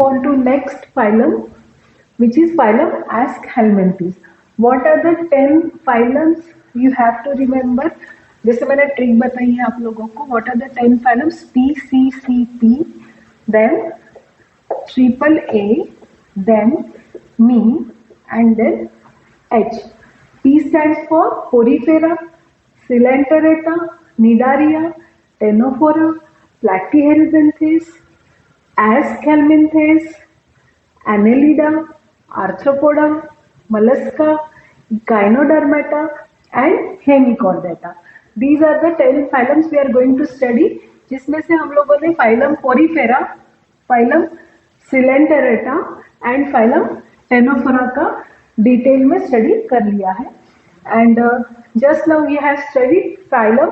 On to next phylum, which is phylum Aschelminthes. What are the 10 phylums you have to remember? जैसे मैंने trick बताई है आप लोगों को. What are the 10 phylums? P, C, C, P, then triple A, then me, and then H. P stands for Porifera, Coelenterata, Cnidaria, Ctenophora, Platyhelminthes, Aschelminthes, Annelida, Arthropoda, Mollusca, Echinodermata, and Hemichordata. These are the 10 phylums we are going to study, जिसमें से हम लोगों ने phylum Porifera, phylum Coelenterata and phylum Ctenophora का detail में study कर लिया है. And just now we have studied phylum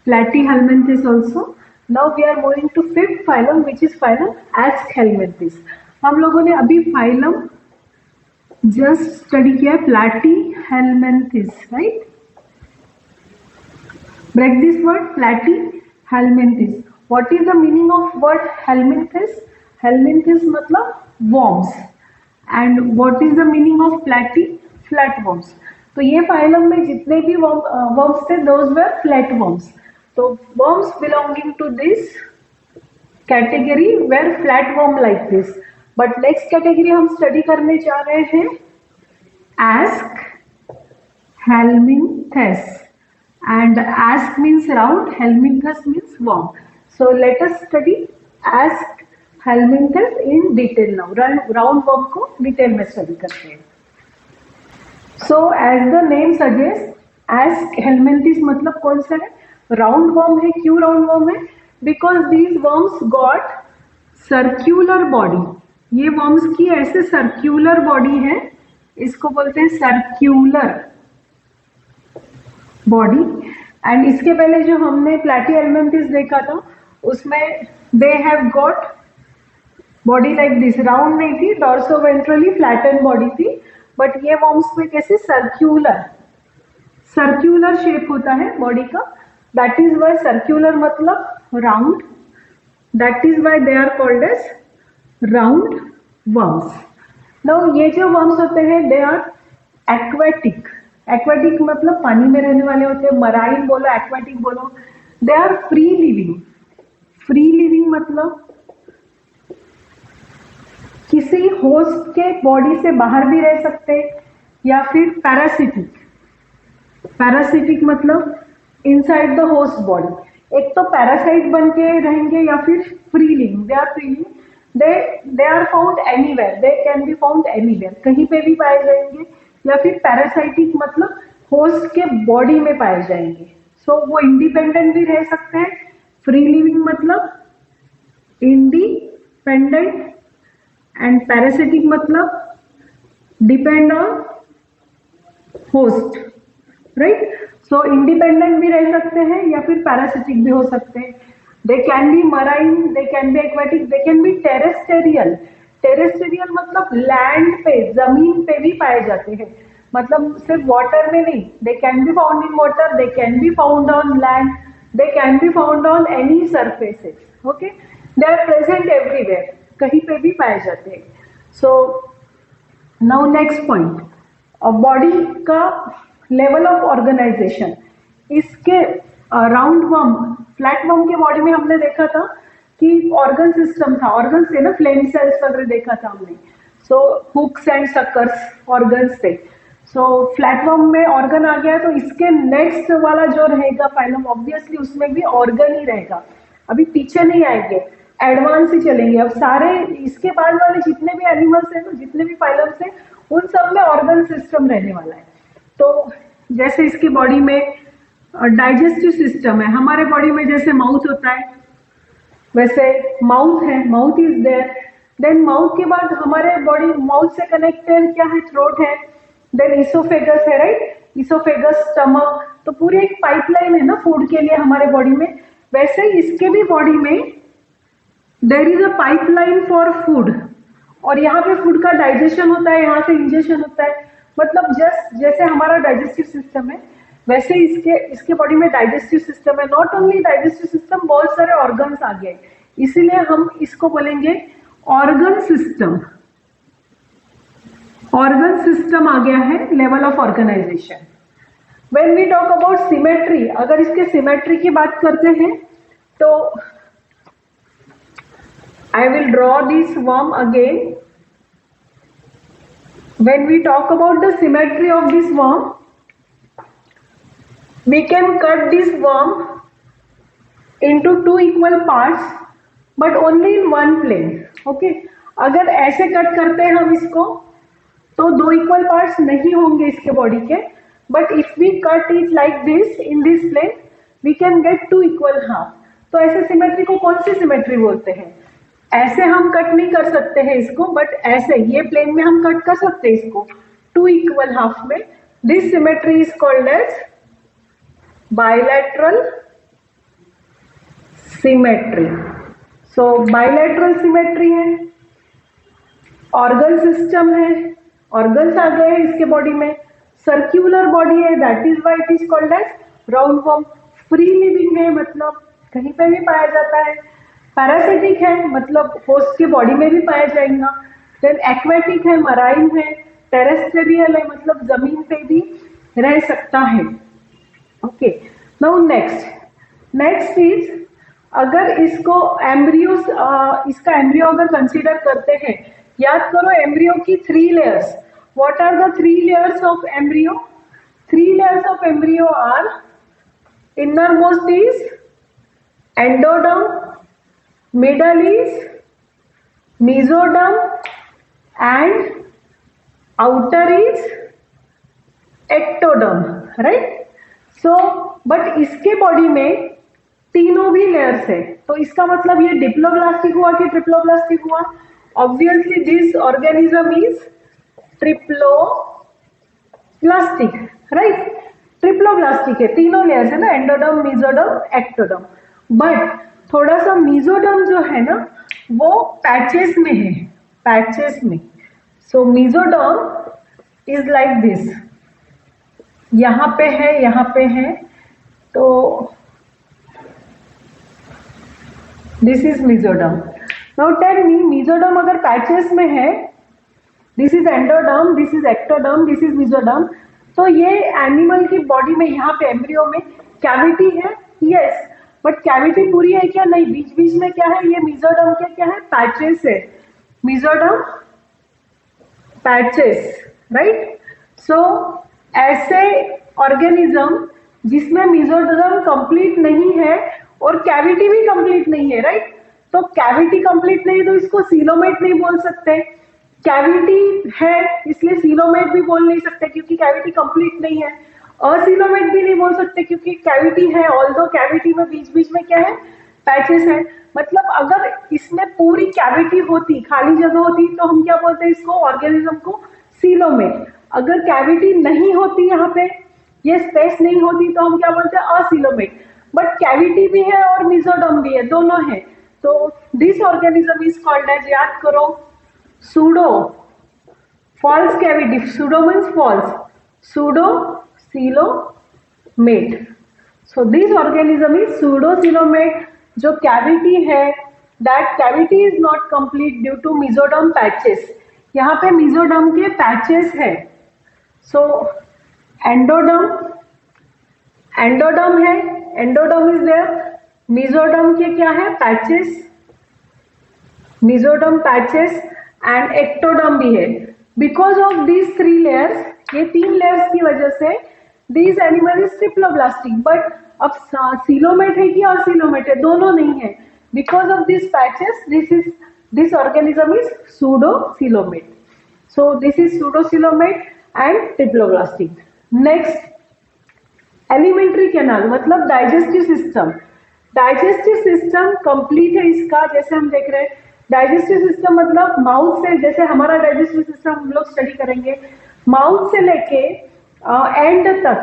Platyhelminthes also. Now we are moving to fifth phylum, which is phylum Aschelminthes. हम लोगों ने अभी phylum जस्ट स्टडी किया है Platyhelminthes, right? Break this word, Platyhelminthes. What is the meaning of word helminthes? Helminthes मतलब worms. And what is the meaning of platy? Flatworms. तो ये phylum में जितने भी worms थे, those were flatworms. So worms belonging to this category were flatworm like this. But next category हम study करने जा रहे हैं Aschelminthes. And Asch means round, Helminthes means worm. So let us study Aschelminthes in detail now. Round worm को detail में study करते हैं. So as the name suggests, Aschelminthes मतलब कौन सा है? राउंड वर्म है. क्यों राउंड वर्म है? Because these worms got circular body. ये वर्म्स की ऐसे सर्क्यूलर बॉडी है, इसको बोलते हैं सर्क्यूलर बॉडी. एंड इसके पहले जो हमने प्लैटीहेल्मिंथेस देखा था उसमें they have got body like this. Round नहीं थी, डॉर्सो वेंट्रली फ्लैटन बॉडी थी. बट ये वर्म्स में कैसे सर्क्यूलर शेप होता है बॉडी का. That is why circular मतलब round. That is why they are called as round worms. Now ये जो worms होते हैं they are aquatic. Aquatic मतलब पानी में रहने वाले होते हैं. Marine बोलो, aquatic बोलो. They are free living. Free living मतलब किसी होस्ट के बॉडी से बाहर भी रह सकते हैं, या फिर पैरासिटिक. पैरासिटिक मतलब इनसाइड द होस्ट बॉडी. एक तो पैरासाइट बन के रहेंगे या फिर free living. They are free living. They are found anywhere. They can be found anywhere. कहीं पे भी पाए जाएंगे. या फिर पैरासाइटिक मतलब होस्ट के बॉडी में पाए जाएंगे. सो वो इंडिपेंडेंट भी रह सकते हैं. फ्री लिविंग मतलब इंडिपेंडेंट, एंड पैरासिटिक मतलब depend on host, right. So independent भी रह सकते हैं या फिर पैरासिटिक भी हो सकते हैं. दे can B marine, they can B aquatic, they can B terrestrial. Terrestrial मतलब लैंड पे, जमीन पे भी पाए जाते हैं. मतलब सिर्फ वाटर में नहीं. They can be found in water, they can be found on land, they can be found on any surfaces. Okay, they are present everywhere. कहीं पे भी पाए जाते हैं. So now next point, body का लेवल ऑफ ऑर्गेनाइजेशन. इसके round worm, flat worm के body में हमने देखा था कि ऑर्गन सिस्टम था. ऑर्गन से ना फ्लेम सेल्स वगैरह देखा था हमने. सो हुक्स एंड सकर्स ऑर्गन्स थे. सो फ्लैट वर्म में ऑर्गन आ गया, तो इसके नेक्स्ट वाला जो रहेगा फाइलम, ऑब्वियसली उसमें भी ऑर्गन ही रहेगा. अभी पीछे नहीं आएंगे, एडवांस ही चलेंगे. अब सारे इसके बाद वाले जितने भी एनिमल्स हैं, तो जितने भी फाइलम्स हैं, उन सब में ऑर्गन सिस्टम रहने वाला है. तो जैसे इसकी बॉडी में डाइजेस्टिव सिस्टम है. हमारे बॉडी में जैसे माउथ होता है वैसे माउथ है, mouth is there. Then mouth के बाद हमारे बॉडी माउथ से कनेक्टेड क्या है? थ्रोट है. देन इसोफेगस है, राइट. Oesophagus, stomach. तो पूरी एक पाइपलाइन है ना फूड के लिए हमारे बॉडी में. वैसे ही इसके भी बॉडी में there is a pipeline for food. और यहाँ पे फूड का डाइजेशन होता है, यहाँ से इंजेशन होता है. मतलब जस्ट जैसे हमारा डाइजेस्टिव सिस्टम है वैसे इसके बॉडी में डाइजेस्टिव सिस्टम है. नॉट ओनली डाइजेस्टिव सिस्टम, बहुत सारे ऑर्गन्स आ गए. इसीलिए हम इसको बोलेंगे ऑर्गन सिस्टम, ऑर्गन सिस्टम आ गया है level of organisation. When we talk about symmetry, अगर इसके सिमेट्री की बात करते हैं तो I will draw this worm again. When we talk about the symmetry of this worm, we can cut this worm into two equal parts but only in one plane. Okay, अगर ऐसे cut करते हैं हम इसको तो दो equal parts नहीं होंगे इसके बॉडी के, but if we cut it like this in this plane we can get two equal half. तो ऐसे सिमेट्री को कौन सी सिमेट्री बोलते हैं? ऐसे हम कट नहीं कर सकते हैं इसको, बट ऐसे ये प्लेन में हम कट कर सकते हैं इसको टू इक्वल हाफ में। This symmetry is called as bilateral symmetry. So bilateral symmetry है, ऑर्गन सिस्टम है, ऑर्गन्स आ गए इसके बॉडी में, सर्क्यूलर बॉडी है, that is why it is called as round worm. Free living है, मतलब कहीं पे भी पाया जाता है। पैरासिटिक है, मतलब होस्ट के बॉडी में भी पाया जाएगा। देन एक्वेटिक है, मराइन है, टेरेस्ट्रियल है, मतलब जमीन पे भी रह सकता है। ओके, नाउ नेक्स्ट इज, अगर इसको एम्ब्रियो, इसका एम्ब्रियो अगर कंसीडर करते हैं, याद करो एम्ब्रियो की 3 layers. What are the 3 layers of embryo? 3 layers of embryo are, inner most is endoderm, middle is mesoderm and outer is ectoderm, right? So but इसके बॉडी में तीनों भी लेयर्स है, तो इसका मतलब ये डिप्लोब्लास्टिक हुआ कि ट्रिप्लोब्लास्टिक हुआ? Obviously this organism is triploblastic, right? Triploblastic है, तीनों लेयर्स है ना, एंडोडर्म, मेसोडर्म, एक्टोडर्म। बट थोड़ा सा मेसोडर्म जो है ना वो पैचेस में है, पैचेस में। So mesoderm is like this, यहाँ पे है, यहाँ पे है, तो this is mesoderm. Now tell me, mesoderm अगर पैचेस में है, this is endoderm, this is ectoderm, this is mesoderm, तो ये एनिमल की बॉडी में यहाँ पे एम्ब्रियो में कैविटी है, यस, बट कैविटी पूरी है क्या? नहीं, बीच बीच में क्या है? ये मेसोडर्म के क्या है? पैचेस है, मेसोडर्म पैचेस, राइट? सो ऐसे ऑर्गेनिज्म जिसमें मेसोडर्म कंप्लीट नहीं है और कैविटी भी कंप्लीट नहीं है, राइट? तो कैविटी कंप्लीट नहीं तो इसको सीलोमेट नहीं बोल सकते, कैविटी है इसलिए सीलोमेट भी बोल नहीं सकते क्योंकि कैविटी कंप्लीट नहीं है, असीलोमेट भी नहीं बोल सकते क्योंकि कैविटी है, ऑल्दो कैविटी में बीच बीच में क्या है? पैचेस है। मतलब अगर इसमें पूरी कैविटी होती, खाली जगह होती, तो हम क्या बोलते हैं इसको, ऑर्गेनिज्म को? सीलोमेट। अगर कैविटी नहीं होती, यहाँ पे ये स्पेस नहीं होती, तो हम क्या बोलते हैं? असीलोमेट। बट कैविटी भी है और मेसोडर्म भी है, दोनों है, तो this organism is called as, याद करो, pseudo, false cavity, pseudo means false, pseudo coelomate. So this organism is pseudo coelomate. जो कैविटी है, that cavity is not complete due to mesoderm patches. यहाँ पे मेसोडर्म के पैचेस है। So endoderm, endoderm है, endoderm is there, mesoderm के क्या है? Patches, mesoderm patches and ectoderm भी है। बिकॉज ऑफ दीज 3 लेयर्स, ये 3 लेयर्स की वजह से this animal is triploblastic. But अब सीलोमेट है कि असीलोमेट है? दोनों नहीं है। Because of this patches this organism is pseudocoelomate. So this is pseudocoelomate and triploblastic. Next, alimentary canal मतलब digestive system. Digestive system complete है इसका, जैसे हम देख रहे हैं digestive system मतलब माउथ से, जैसे हमारा digestive system हम लोग स्टडी करेंगे, माउथ से लेके एंड तक,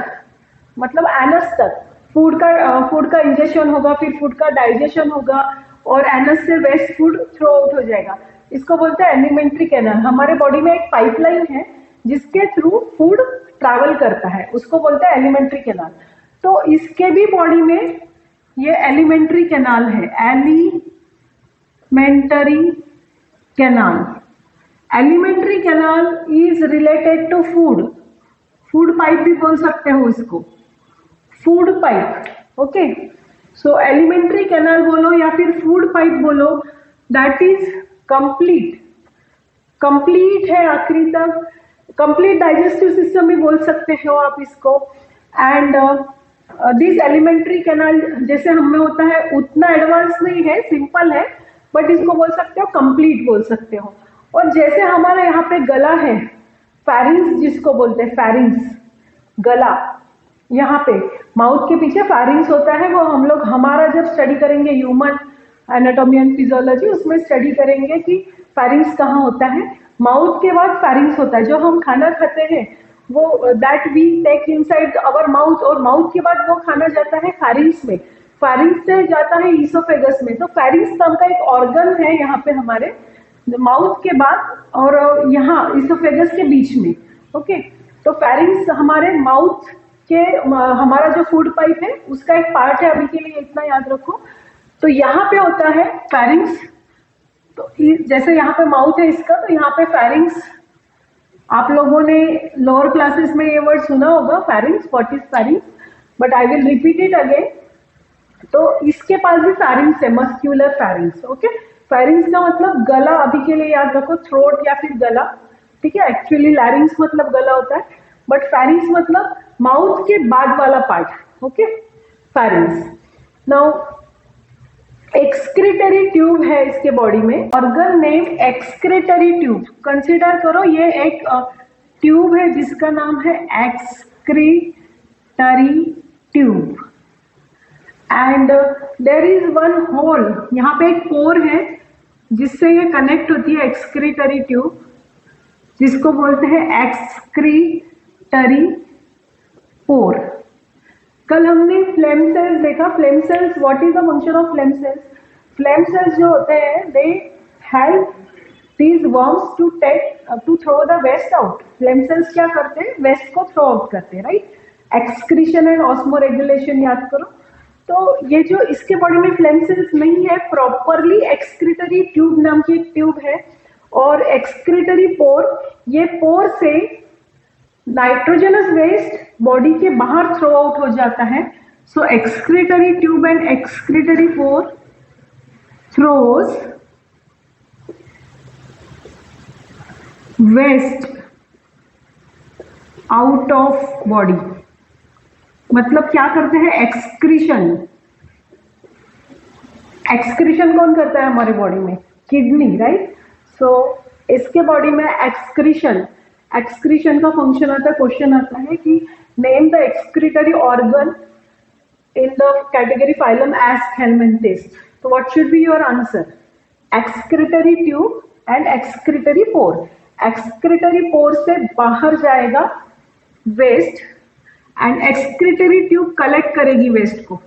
मतलब एनस तक फूड का इंजेक्शन होगा, फिर फूड का डाइजेशन होगा और एनस से वेस्ट फूड थ्रो आउट हो जाएगा। इसको बोलते हैं एलिमेंट्री कैनाल। हमारे बॉडी में एक पाइपलाइन है जिसके थ्रू फूड ट्रैवल करता है, उसको बोलते हैं एलिमेंट्री कैनाल। तो इसके भी बॉडी में ये एलिमेंट्री कैनाल है, alimentary canal. Alimentary canal is related to food, food pipe भी बोल सकते हो इसको, food pipe. Okay, so alimentary canal बोलो या फिर फूड पाइप बोलो, दैट इज कंप्लीट, कंप्लीट है आखिरी तक, कंप्लीट डाइजेस्टिव सिस्टम भी बोल सकते हो आप इसको। एंड दिस एलिमेंट्री कैनाल जैसे हमें होता है उतना एडवांस नहीं है, सिंपल है, बट इसको बोल सकते हो कंप्लीट बोल सकते हो। और जैसे हमारा यहाँ पे गला है, फैरिंग्स जिसको बोलते हैं, फैरिंग्स गला, यहाँ पे माउथ के पीछे फैरिंग्स होता है, वो हम लोग हमारा जब स्टडी करेंगे ह्यूमन एनाटॉमी एंड फिजियोलॉजी, उसमें स्टडी करेंगे कि फैरिंग्स कहाँ होता है। माउथ के बाद फैरिंग्स होता है, जो हम खाना खाते हैं वो that we take inside our mouth, और माउथ के बाद वो खाना जाता है फैरिंग्स में, फैरिंग्स से जाता है ईसोफेगस में। तो फैरिंग्स नाम का एक ऑर्गन है यहाँ पे हमारे माउथ के बाद और यहाँ ईसोफेगस के बीच में। ओके, तो फैरिंग्स हमारे माउथ के, हमारा जो फूड पाइप है उसका एक पार्ट है, अभी के लिए इतना याद रखो। तो यहाँ पे होता है फैरिंग्स, तो जैसे यहाँ पे माउथ है इसका, तो यहाँ पे फैरिंग्स, आप लोगों ने लोअर क्लासेस में ये वर्ड सुना होगा फैरिंग्स, what is फैरिंग्स, but I will repeat it again. तो इसके पास भी फैरिंग्स है, मस्क्यूलर फैरिंग्स। ओके, फैरिंग्स का मतलब गला, अभी के लिए याद रखो थ्रोट या फिर गला, ठीक है। एक्चुअली लैरिंग्स मतलब गला होता है, बट फैरिंग्स मतलब माउथ के बाद वाला part. Okay, pharynx. Now excretory tube है इसके बॉडी में, organ name excretory tube. Consider करो ये एक ट्यूब है जिसका नाम है excretory tube, and there is one hole, यहाँ पे एक पोर है जिससे ये कनेक्ट होती है एक्सक्रीटरी ट्यूब, जिसको बोलते हैं एक्सक्रीटरी पोर। कल हमने फ्लेम सेल्स देखा, flame cells, what is the function of flame cells? Flame cells जो होते हैं they help these worms to throw the waste out. Flame cells क्या करते हैं? वेस्ट को थ्रो आउट करते हैं, राइट। एक्सक्रीशन एंड ऑस्मोरेगुलेशन याद करो। तो ये जो इसके बॉडी में फ्लेम सेल्स नहीं है, प्रॉपरली एक्सक्रीटरी ट्यूब नाम की एक ट्यूब है, और एक्सक्रीटरी पोर, ये पोर से नाइट्रोजनस वेस्ट बॉडी के बाहर थ्रो आउट हो जाता है। So excretory tube and excretory pore throws waste out of body. मतलब क्या करते हैं? एक्सक्रीशन। एक्सक्रीशन कौन करता है हमारे बॉडी में? Kidney, right. सो इसके बॉडी में एक्सक्रीशन, एक्सक्रीशन का फंक्शन आता है, क्वेश्चन आता है कि name the excretory organ in the category phylum Aschelminthes. तो what should be your answer? Excretory tube and excretory pore. Excretory pore से बाहर जाएगा waste, and excretory tube collect करेगी वेस्ट को,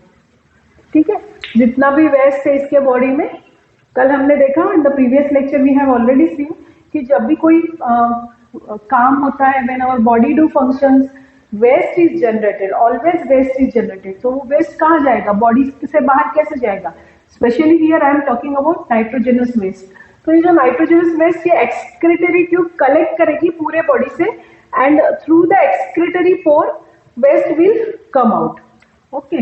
ठीक है। जितना भी वेस्ट है इसके बॉडी में, कल हमने देखा in the previous lecture we have already seen कि जब भी कोई काम होता है, when our body do functions, waste is generated, always waste is generated. तो वो वेस्ट कहाँ जाएगा? बॉडी से बाहर कैसे जाएगा? Specially here I am talking about nitrogenous waste. तो ये जो नाइट्रोजनस वेस्ट ये एक्सक्रीटरी ट्यूब कलेक्ट करेगी पूरे बॉडी से, and through the excretory pore waste will come out. Okay,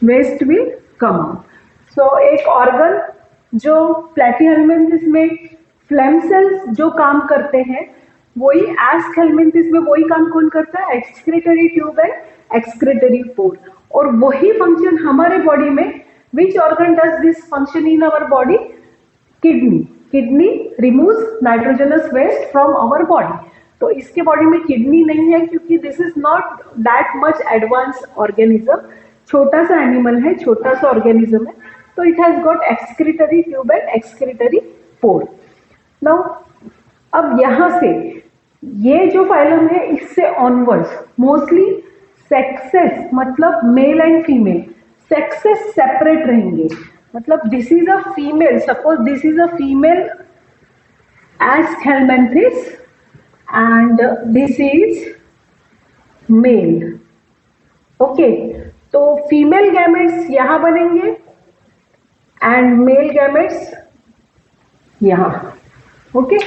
waste will come out. So एक ऑर्गन जो प्लैटीहेलमिन्थिस में फ्लेम सेल्स जो काम करते हैं, वही एस्केलमेंथिस में वही काम कौन करता है? Excretory tube and excretory pore. और वही फंक्शन हमारे बॉडी में, which organ does this function in our body? Kidney. Kidney removes nitrogenous waste from our body. तो इसके बॉडी में किडनी नहीं है क्योंकि this is not that much advance organism, छोटा सा एनिमल है, छोटा सा ऑर्गेनिज्म है। तो it has got excretory tube and excretory pore. Now अब यहां से ये जो फाइलम है इससे ऑनवर्ड्स मोस्टली सेक्सेस, मतलब mail and female, sexes separate रहेंगे। मतलब this is a female, suppose this is a female Aschelminthes and this is male. Okay, तो फीमेल गैमेट्स यहां बनेंगे एंड मेल गैमेट्स यहां। ओके,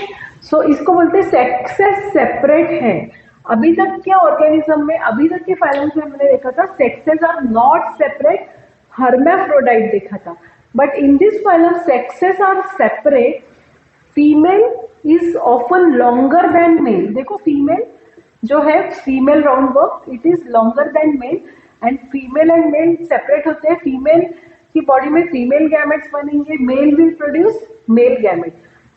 सो इसको बोलते हैं सेक्सेस सेपरेट है। अभी तक के ऑर्गेनिज्म में, अभी तक के फाइलम्स में हमने देखा था sexes are not separate, hermaphrodite देखा था, but in this phylum sexes are separate, female is often longer than male. देखो फीमेल जो है, female roundworm it is longer than male, and female and male separate होते हैं। Female की body में female gametes बनेंगे, male will produce male gamete.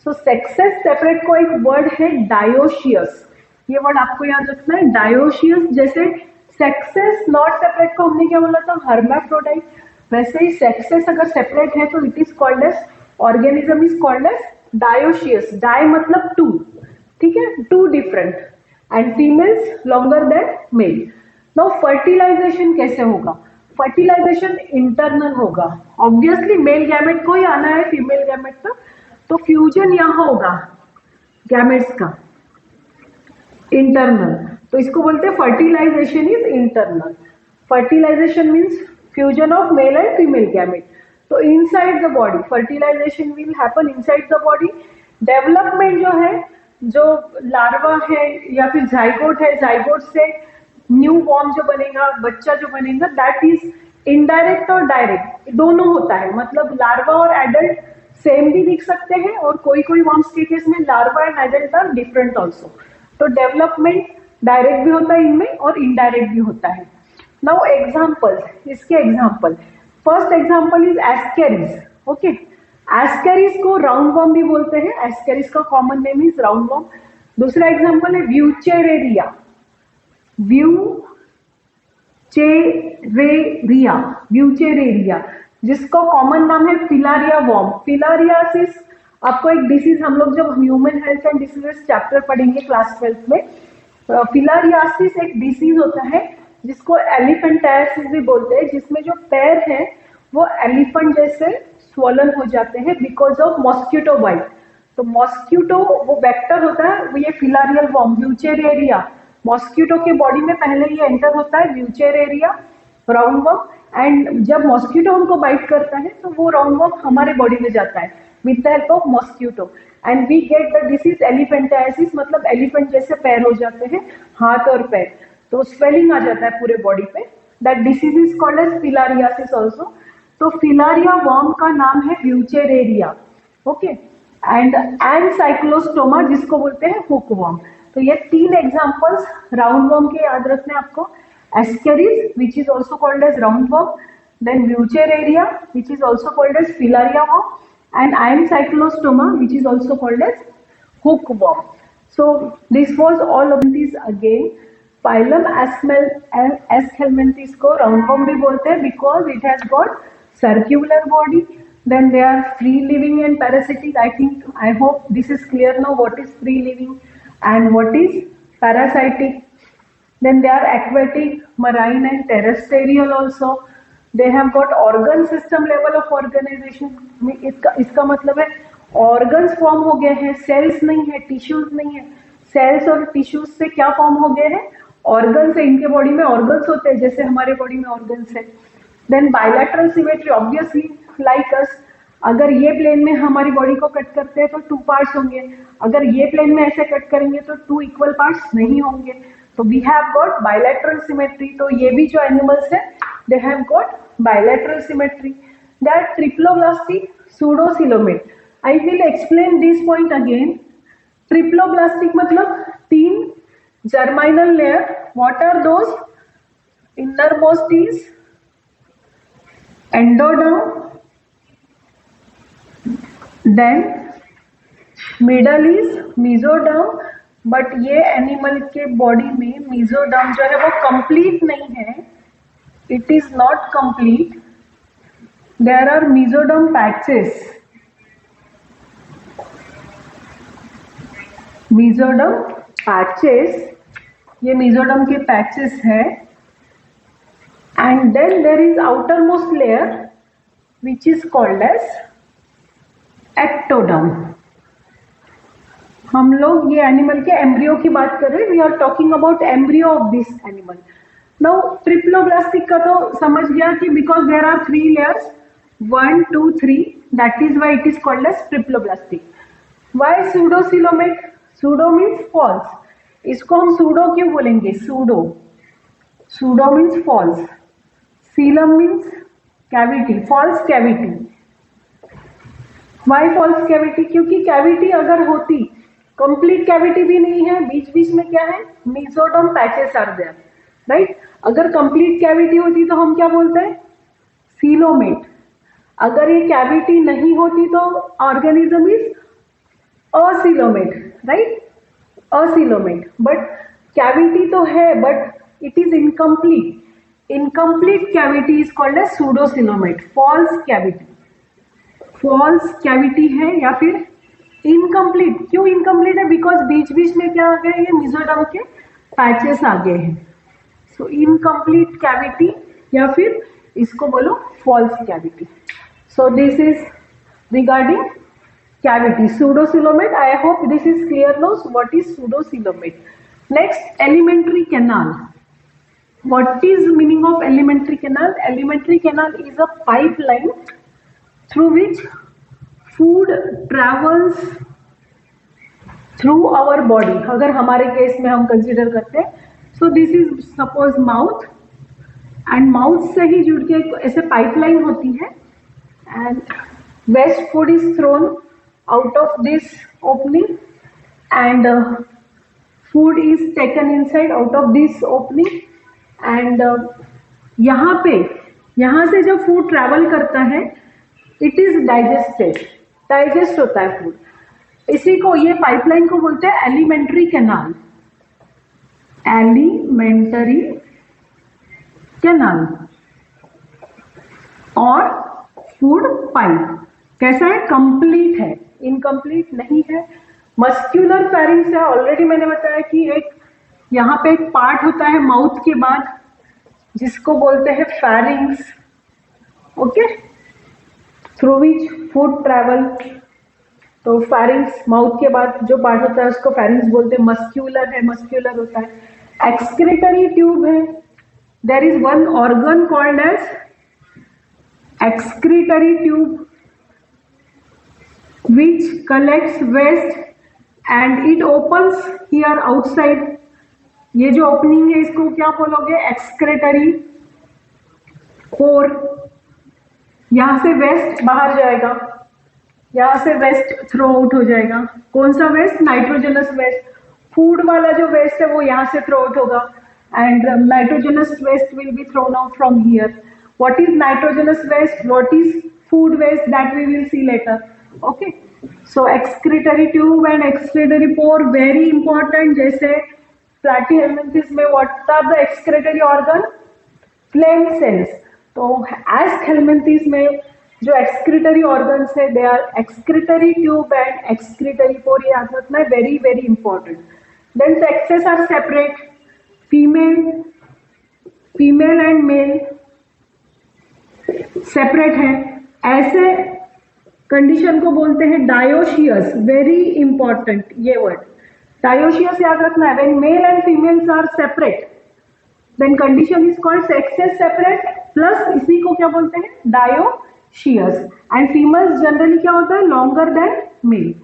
So sexes separate को एक वर्ड है डायोशियस, ये वर्ड आपको याद रखना है, डायोशियस। जैसे सेक्सेस नॉट सेपरेट को हमने क्या बोला था, हर्माफ्रोडाइट, वैसे ही सेक्सेस अगर सेपरेट है तो it is called as, organism is called as dioecious. Di मतलब टू, ठीक है, two different, and females longer than male. Now fertilisation कैसे होगा, फर्टिलाइजेशन इंटरनल होगा, ऑब्वियसली मेल गैमेट को ही आना है फीमेल गैमेट का, तो फ्यूजन यहाँ होगा गैमेट्स का इंटरनल, तो इसको बोलते हैं fertilisation is internal. Fertilisation means fusion of male and female gamete. तो inside the body fertilisation will happen inside the body. Development जो है, जो लार्वा है या फिर जाइगोट है, जाइगोट से न्यू वॉर्म जो बनेगा, बच्चा जो बनेगा, दैट इज इनडायरेक्ट और डायरेक्ट दोनों होता है। मतलब लार्वा और एडल्ट सेम भी दिख सकते हैं, और कोई कोई वॉर्म्स के केस में larva and adult are different also. तो डेवलपमेंट डायरेक्ट भी होता है इनमें और इनडायरेक्ट भी होता है। नाउ एग्जाम्पल, इसके example, first example is ascaris. Okay, ascaris को राउंड वॉर्म भी बोलते हैं, एस्केरिस का common name is round worm. दूसरा एग्जाम्पल है व्यूचेरेरिया, व्यूचेरेरिया, व्यूचेरेरिया, जिसका कॉमन नाम है फिलारिया वॉर्म। फिलारियासिस आपको एक डिसीज, हम लोग जब human health and diseases chapter पढ़ेंगे क्लास 12 में, फिलारियासिस एक डिसीज होता है जिसको एलिफेंटाइसिस भी बोलते हैं, जिसमें जो पैर है वो एलिफेंट जैसे स्वॉलन हो जाते हैं बिकॉज ऑफ मॉस्किटो बाइट। तो मॉस्किटो वो वेक्टर होता है, वो ये फिलारियल वॉर्म व्यूचेरेरिया, मॉस्किटो के बॉडी में पहले ये एंटर होता है व्यूचेरेरिया राउंड वॉर्म, एंड जब मॉस्किटो हमको बाइट करता है तो वो राउंड वॉर्म हमारे बॉडी में जाता है with the help of mosquito, and we get the disease elephantiasis, मतलब एलिफेंट जैसे पैर हो जाते हैं, हाथ और पैर, तो स्वेलिंग आ जाता है पूरे बॉडी पे। That disease is called as filariasis also. तो फिलारिया वॉर्म का नाम है व्यूचेरेरिया। ओके, एंड साइक्लोस्टोमा जिसको बोलते हैं हुक वॉर्म। तो ये तीन एग्जांपल्स राउंड वॉर्म के याद रखने आपको, Ascaris which is also called as round worm, then Wuchereria which is also called as filaria worm, and iron cyclostoma which is also called as hookworm. So this was all of these again. Phylum Aschelminthes को roundworm भी बोलते हैं because it has got circular body. Then they are free living and parasitic. I hope this is clear now what is free living and what is parasitic. Then they are aquatic, marine and terrestrial also. They have got organ system level of organization. इसका मतलब है organs form हो गए हैं, sales नहीं है, tissues नहीं है। सेल्स और टिश्यूज से क्या फॉर्म हो गए हैं, ऑर्गन्स है। इनके बॉडी में ऑर्गन्स होते हैं जैसे हमारे बॉडी में ऑर्गन्स है। Then bilateral symmetry, obviously like us, अगर ये प्लेन में हमारी बॉडी को कट करते हैं तो 2 पार्ट्स होंगे, अगर ये प्लेन में ऐसे कट करेंगे तो 2 इक्वल पार्ट्स नहीं होंगे। तो we have got bilateral symmetry. तो ये भी जो एनिमल्स है they have got bilateral symmetry. They are triploblastic, pseudocoelomate. I will explain this point again. Triploblastic मतलब 3 germinal layer. What are those? Innermost is endoderm, then middle is mesoderm, but ये animal के body में mesoderm जो है वो complete नहीं है, it is not complete. There are mesoderm patches. Mesoderm patches, ये mesoderm के patches है, and then there is outermost layer which is called as ectoderm. हम लोग ये एनिमल के एम्ब्रियो की बात कर रहे हैं, we are talking about embryo of this animal. Now triploblastic का तो समझ गया कि because there are 3 layers, 1 2 3, that is why it is called as triploblastic. Why pseudocoelomate? Pseudo means false, इसको हम सूडो क्यों बोलेंगे? Pseudo, pseudo means false, coelom means cavity, false cavity. Why false cavity? क्योंकि कैविटी अगर होती, complete cavity भी नहीं है, बीच बीच में क्या है, mesoderm patches are there, right. अगर कंप्लीट कैविटी होती तो हम क्या बोलते हैं? सीलोमेट। अगर ये कैविटी नहीं होती तो organism is acoelomate, right, acoelomate. But cavity तो है but it is incomplete, incomplete cavity is called as pseudocoelomate, false cavity. False cavity है या फिर इनकम्प्लीट। क्यों इनकम्प्लीट है? बिकॉज बीच बीच में क्या आ गए, ये मेसोडर्म के पैचेस आ गए हैं। सो इनकम्प्लीट कैविटी या फिर इसको बोलो false cavity. So this is regarding cavity, pseudocoelomate. I hope this is clear now. So what is pseudocoelomate? Next, alimentary canal. What is meaning of alimentary canal? Alimentary canal is a pipeline through which food travels through our body. अगर हमारे case में हम consider करते हैं, so this is suppose mouth, and mouth से ही जुड़ के ऐसे पाइपलाइन होती है, and waste food is thrown out of this opening and food is taken inside out of this opening and यहाँ पे, यहाँ से जब फूड ट्रैवल करता है इट इज डाइजेस्टेड, डाइजेस्ट होता है फूड। इसी को, ये पाइपलाइन को बोलते हैं एलिमेंट्री कैनाल, एलिमेंटरी कैनाल और फूड पाइप। कैसा है? कंप्लीट है, इनकम्प्लीट नहीं है। मस्क्यूलर फेरिंग्स है, ऑलरेडी मैंने बताया कि एक यहाँ पे एक पार्ट होता है माउथ के बाद जिसको बोलते हैं pharynx, okay, through which food travel. तो फेरिंग्स, माउथ के बाद जो पार्ट होता है उसको फेरिंग्स बोलते हैं। मस्क्यूलर है, मस्क्यूलर होता है। एक्सक्रीटरी ट्यूब है, there is one organ called as excretory tube which collects waste and it opens here outside. ये जो ओपनिंग है इसको क्या बोलोगे? excretory pore। यहां से वेस्ट बाहर जाएगा, यहां से वेस्ट थ्रो आउट हो जाएगा। कौन सा वेस्ट? Nitrogenous waste. फूड वाला जो वेस्ट है वो यहां से थ्रो आउट होगा and nitrogenous waste will be thrown out from here. What is nitrogenous waste? What is food waste? That we will see later. Okay. So excretory tube and excretory pore very important. जैसे platyhelminthes में what are the excretory organ? Phlegm cells. तो Aschelminthes में जो excretory organs है they are excretory tube and excretory pore, ये याद रखना है, very very important. Then sexes are separate. Female and male separate है। ऐसे कंडीशन को बोलते हैं डायोशियस, वेरी इंपॉर्टेंट ये वर्ड डायोशियस याद रखना है। When male and females are separate then condition is called sexes separate, plus इसी को क्या बोलते हैं? डायोशियस। एंड फीमेल्स जनरली क्या होता है? Longer than male.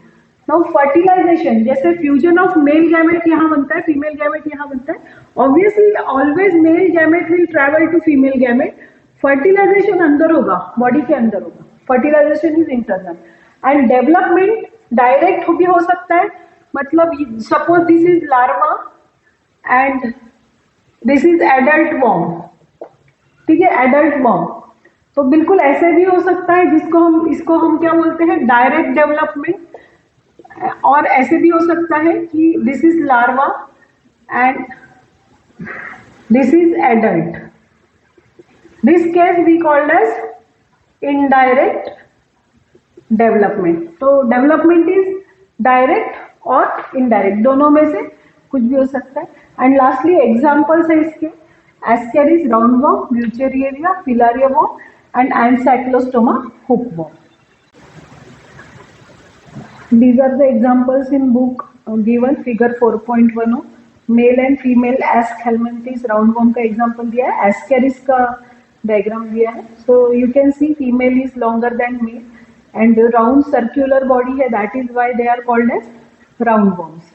Now fertilisation, जैसे फ्यूजन ऑफ मेल गैमेट यहाँ बनता है, फीमेल गैमेट यहाँ बनता है। Obviously always male gamete will travel to female gamete. Fertilisation अंदर होगा, बॉडी के अंदर होगा, fertilisation is internal. And development direct भी हो सकता है, मतलब suppose this is larva and this is adult worm, ठीक है, एडल्ट वॉर्म। तो बिल्कुल ऐसे भी हो सकता है जिसको हम, इसको हम क्या बोलते हैं? Direct development. और ऐसे भी हो सकता है कि this is larva and this is adult. This case we called as indirect development. तो development is direct और indirect, दोनों में से कुछ भी हो सकता है। And lastly examples है इसके, Ascaris roundworm, Wuchereria, filaria worm and Ancylostoma hookworm. These are the examples in book given, figure 4.10। Male and female Aschelminthes roundworm का एग्जांपल दिया है, एस्केरिस का डायग्राम दिया है। So you can see female is longer than male and round circular body है, that is why they are called as round worms.